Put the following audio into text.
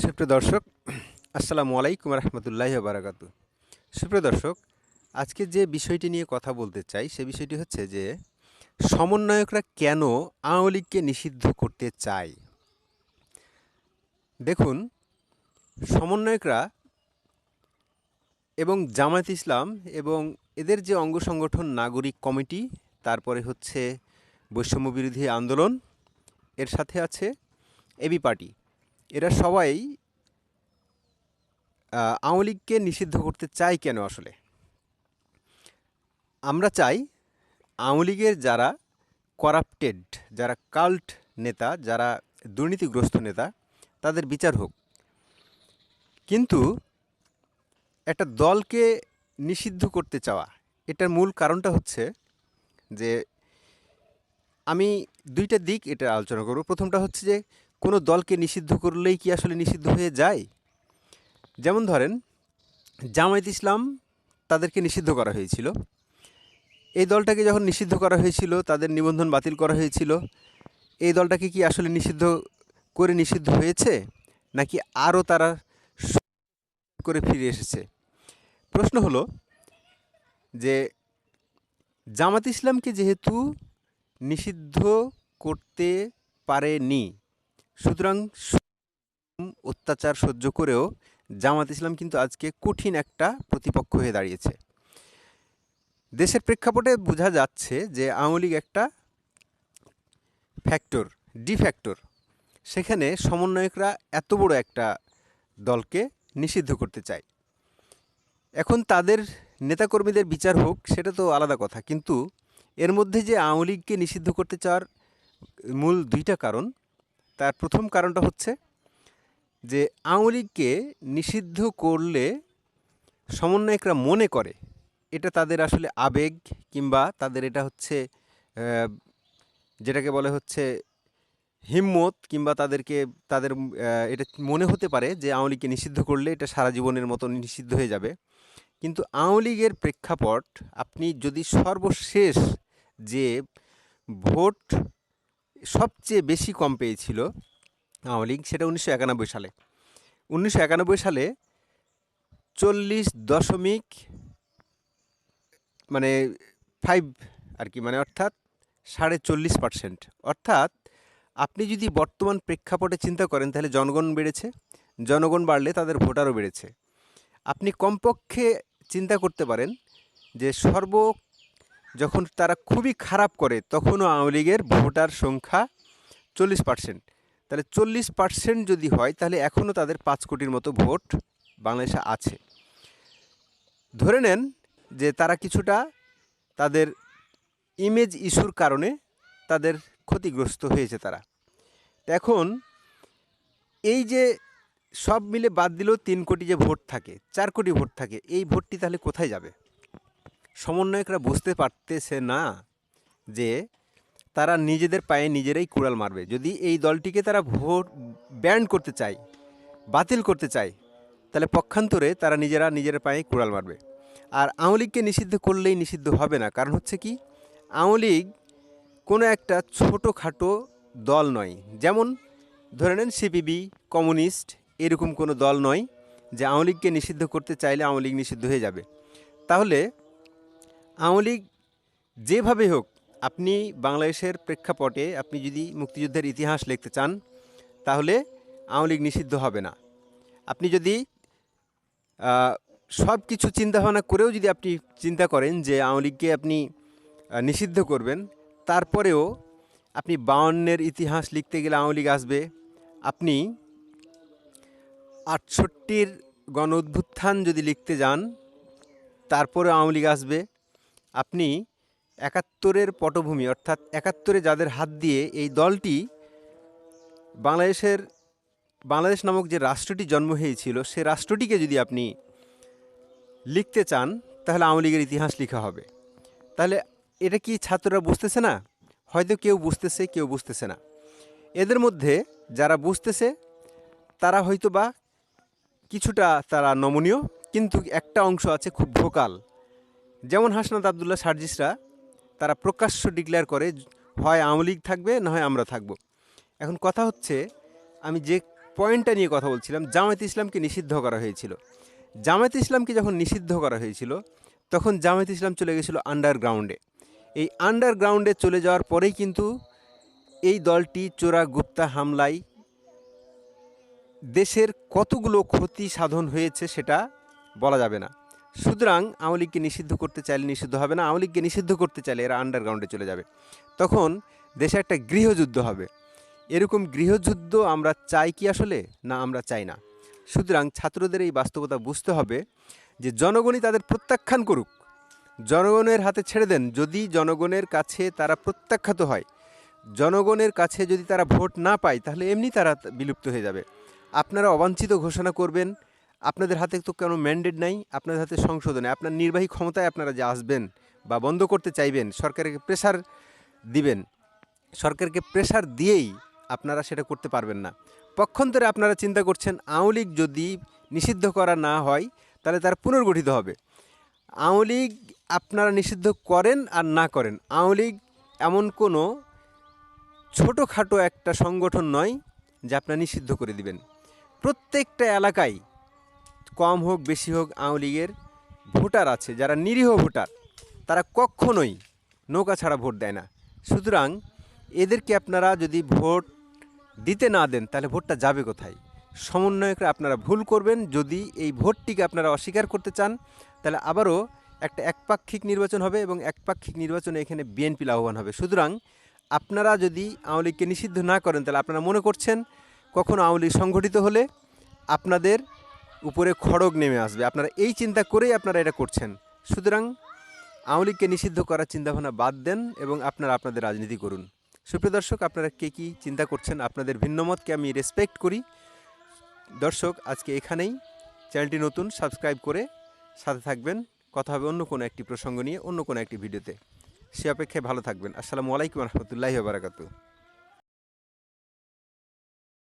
সুপ্রিয় দর্শক, আসসালামু আলাইকুম রহমতুল্লাহি বারাকাতু। সুপ্রিয় দর্শক, আজকে যে বিষয়টি নিয়ে কথা বলতে চাই সে বিষয়টি হচ্ছে যে সমন্বয়করা কেন আওয়ামী লীগকে নিষিদ্ধ করতে চায়। দেখুন, সমন্বয়করা এবং জামায়াত ইসলাম এবং এদের যে অঙ্গ সংগঠন নাগরিক কমিটি, তারপরে হচ্ছে বৈষম্য বিরোধী আন্দোলন, এর সাথে আছে এবি পার্টি, এরা সবাই আওয়ামী লীগকে নিষিদ্ধ করতে চায় কেন আসলে? আমরা চাই আওয়ামী লীগের যারা করাপ্টেড, যারা কাল্ট নেতা, যারা দুর্নীতিগ্রস্ত নেতা, তাদের বিচার হোক। কিন্তু একটা দলকে নিষিদ্ধ করতে চাওয়া, এটার মূল কারণটা হচ্ছে যে আমি দুইটা দিক এটা আলোচনা করব। প্রথমটা হচ্ছে যে কোনো দলকে নিষিদ্ধ করলেই কি আসলে নিষিদ্ধ হয়ে যায়? যেমন ধরেন, জামায়াত ইসলাম, তাদেরকে নিষিদ্ধ করা হয়েছিল। এই দলটাকে যখন নিষিদ্ধ করা হয়েছিল, তাদের নিবন্ধন বাতিল করা হয়েছিল। এই দলটাকে কি আসলে নিষিদ্ধ হয়েছে, নাকি আরও তারা করে ফিরে এসেছে? প্রশ্ন হলো যে জামাত ইসলামকে যেহেতু নিষিদ্ধ করতে পারেনি, সুতরাং অত্যাচার সহ্য করেও জামাত ইসলাম কিন্তু আজকে কঠিন একটা প্রতিপক্ষ হয়ে দাঁড়িয়েছে। দেশের প্রেক্ষাপটে বোঝা যাচ্ছে যে আওয়ামী লীগ একটা ফ্যাক্টর, ডিফ্যাক্টর। সেখানে সমন্বয়করা এত বড় একটা দলকে নিষিদ্ধ করতে চায়। এখন তাদের নেতাকর্মীদের বিচার হোক, সেটা তো আলাদা কথা, কিন্তু এর মধ্যে যে আওয়ামী লীগকে নিষিদ্ধ করতে চাওয়ার মূল দুইটা কারণ। তার প্রথম কারণটা হচ্ছে যে আওয়ামী লীগকে নিষিদ্ধ করলে সমন্বয়করা মনে করে এটা তাদের আসলে আবেগ, কিংবা তাদের এটা হচ্ছে যেটাকে বলে হচ্ছে হিম্মত, কিংবা তাদের এটা মনে হতে পারে যে আওয়ামী লীগকে নিষিদ্ধ করলে এটা সারা জীবনের মতো নিষিদ্ধ হয়ে যাবে। কিন্তু আওয়ামী লীগের প্রেক্ষাপট, আপনি যদি সর্বশেষ যে ভোট সবচেয়ে বেশি কম পেয়েছিল আওয়ামী লীগ, সেটা 1991 সালে। 1991 সালে 40 মানে 5 আর কি, মানে অর্থাৎ 40.5%। অর্থাৎ আপনি যদি বর্তমান প্রেক্ষাপটে চিন্তা করেন, তাহলে জনগণ বেড়েছে, জনগণ বাড়লে তাদের ভোটারও বেড়েছে। আপনি কমপক্ষে চিন্তা করতে পারেন যে যখন তারা খুবই খারাপ করে, তখনও আওয়ামী লীগের ভোটার সংখ্যা 40%। তাহলে 40% যদি হয়, তাহলে এখনও তাদের 5 কোটির মতো ভোট বাংলাদেশে আছে। ধরে নেন যে তারা কিছুটা তাদের ইমেজ ইস্যুর কারণে তাদের ক্ষতিগ্রস্ত হয়েছে তারা। এখন এই যে সব মিলে বাদ দিলেও 3 কোটি যে ভোট থাকে, 4 কোটি ভোট থাকে, এই ভোটটি তাহলে কোথায় যাবে? সমন্বয়করা বুঝতে পারতেছে না যে তারা নিজেদের পায়ে নিজেরাই কুড়াল মারবে। যদি এই দলটিকে তারা ভোট ব্যান্ড করতে চায়, বাতিল করতে চায়, তাহলে পক্ষান্তরে তারা নিজের পায়ে কুড়াল মারবে। আর আওয়ামী লীগকে নিষিদ্ধ করলেই নিষিদ্ধ হবে না। কারণ হচ্ছে কি, আওয়ামী লীগ কোনো একটা ছোটোখাটো দল নয়। যেমন ধরে নেন সিপিবি, কমিউনিস্ট, এরকম কোনো দল নয় যে আওয়ামী লীগকে নিষিদ্ধ করতে চাইলে আওয়ামী লীগ নিষিদ্ধ হয়ে যাবে। তাহলে আওয়ামী লীগ যেভাবে হোক, আপনি বাংলাদেশের প্রেক্ষাপটে আপনি যদি মুক্তিযুদ্ধের ইতিহাস লিখতে চান, তাহলে আওয়ামী লীগ নিষিদ্ধ হবে না। আপনি যদি সব কিছু চিন্তাভাবনা করেও যদি আপনি চিন্তা করেন যে আওয়ামী লীগকে আপনি নিষিদ্ধ করবেন, তারপরেও আপনি 52-এর ইতিহাস লিখতে গেলে আওয়ামী লীগ আসবে। আপনি 68-র গণ অভ্যুত্থান যদি লিখতে যান, তারপরে আওয়ামী লীগ আসবে। আপনি 71-এর পটভূমি, অর্থাৎ 71-এ যাদের হাত দিয়ে এই দলটি বাংলাদেশ নামক যে রাষ্ট্রটি জন্ম হয়েছিল, সে রাষ্ট্রটিকে যদি আপনি লিখতে চান, তাহলে আওয়ামী লীগের ইতিহাস লেখা হবে। তাহলে এটা কি ছাত্ররা বুঝতেছে না? হয়তো কেউ বুঝতেছে, কেউ বুঝতেছে না। এদের মধ্যে যারা বুঝতেছে তারা হয়তো বা কিছুটা তারা নমনীয়, কিন্তু একটা অংশ আছে খুব ভোকাল। যেমন হাসনাত আবদুল্লাহ, সার্জিসরা, তারা প্রকাশ্য ডিক্লেয়ার করে হয় আওয়ামী লীগ থাকবে, না হয় আমরা থাকব। এখন কথা হচ্ছে, আমি যে পয়েন্টটা নিয়ে কথা বলছিলাম, জামায়াতে ইসলামকে নিষিদ্ধ করা হয়েছিল। জামায়াতে ইসলামকে যখন নিষিদ্ধ করা হয়েছিল তখন জামায়াতে ইসলাম চলে গেছিল আন্ডারগ্রাউন্ডে। এই আন্ডারগ্রাউন্ডে চলে যাওয়ার পরেই কিন্তু এই দলটি চোরা গুপ্তা হামলায় দেশের কতগুলো ক্ষতি সাধন হয়েছে সেটা বলা যাবে না। সুতরাং আওয়ামী লীগকে নিষিদ্ধ করতে চাইলে নিষিদ্ধ হবে না, আওয়ামী লীগকে নিষিদ্ধ করতে চাইলে এরা আন্ডারগ্রাউন্ডে চলে যাবে। তখন দেশে একটা গৃহযুদ্ধ হবে। এরকম গৃহযুদ্ধ আমরা চাই কি আসলে? না, আমরা চাই না। সুতরাং ছাত্রদের এই বাস্তবতা বুঝতে হবে যে জনগণই তাদের প্রত্যাখ্যান করুক, জনগণের হাতে ছেড়ে দেন। যদি জনগণের কাছে তারা প্রত্যাখ্যাত হয়, জনগণের কাছে যদি তারা ভোট না পায়, তাহলে এমনি তারা বিলুপ্ত হয়ে যাবে। আপনারা অবাঞ্ছিত ঘোষণা করবেন, আপনাদের হাতে তো কোনো ম্যান্ডেট নাই, আপনাদের হাতে সংশোধনে আপনার নির্বাহী ক্ষমতায় আপনারা যে আসবেন বা বন্ধ করতে চাইবেন, সরকারকে প্রেসার দিবেন, সরকারকে প্রেসার দিয়েই আপনারা সেটা করতে পারবেন না। পক্ষান্তরে আপনারা চিন্তা করছেন আওয়ামী লীগ যদি নিষিদ্ধ করা না হয় তাহলে তারা পুনর্গঠিত হবে। আওয়ামী লীগ আপনারা নিষিদ্ধ করেন আর না করেন, আওয়ামী লীগ এমন কোনো ছোটোখাটো একটা সংগঠন নয় যে আপনারা নিষিদ্ধ করে দিবেন। প্রত্যেকটা এলাকায় কম হোক বেশি হোক আওয়ামী লীগের ভোটার আছে, যারা নিরীহ ভোটার, তারা কখনোই নৌকা ছাড়া ভোট দেয় না। সুতরাং এদেরকে আপনারা যদি ভোট দিতে না দেন তাহলে ভোটটা যাবে কোথায়? সমন্বয়করা আপনারা ভুল করবেন। যদি এই ভোটটিকে আপনারা অস্বীকার করতে চান তাহলে আবারও একটা একপাক্ষিক নির্বাচন হবে এবং একপাক্ষিক নির্বাচনে এখানে বিএনপি লাভবান হবে। সুতরাং আপনারা যদি আওয়ামী লীগকে নিষিদ্ধ না করেন তাহলে আপনারা মনে করছেন কখনো আওয়ামী লীগ সংগঠিত হলে আপনাদের উপরে খড়গ নেমে আসবে। আপনারা এই চিন্তা করেই আপনারা এটা করছেন। সুতরাং আওয়ামী লীগকে নিষিদ্ধ করার চিন্তাভাবনা বাদ দেন এবং আপনারা আপনাদের রাজনীতি করুন। সুপ্রিয় দর্শক, আপনারা কে কী চিন্তা করছেন, আপনাদের ভিন্নমতকে আমি রেসপেক্ট করি। দর্শক, আজকে এখানেই। চ্যানেলটি নতুন, সাবস্ক্রাইব করে সাথে থাকবেন। কথা হবে অন্য কোনো একটি প্রসঙ্গ নিয়ে, অন্য কোনো একটি ভিডিওতে। সে অপেক্ষায় ভালো থাকবেন। আসসালামু আলাইকুম রহমতুল্লাহি ওয়া বারাকাতুহু।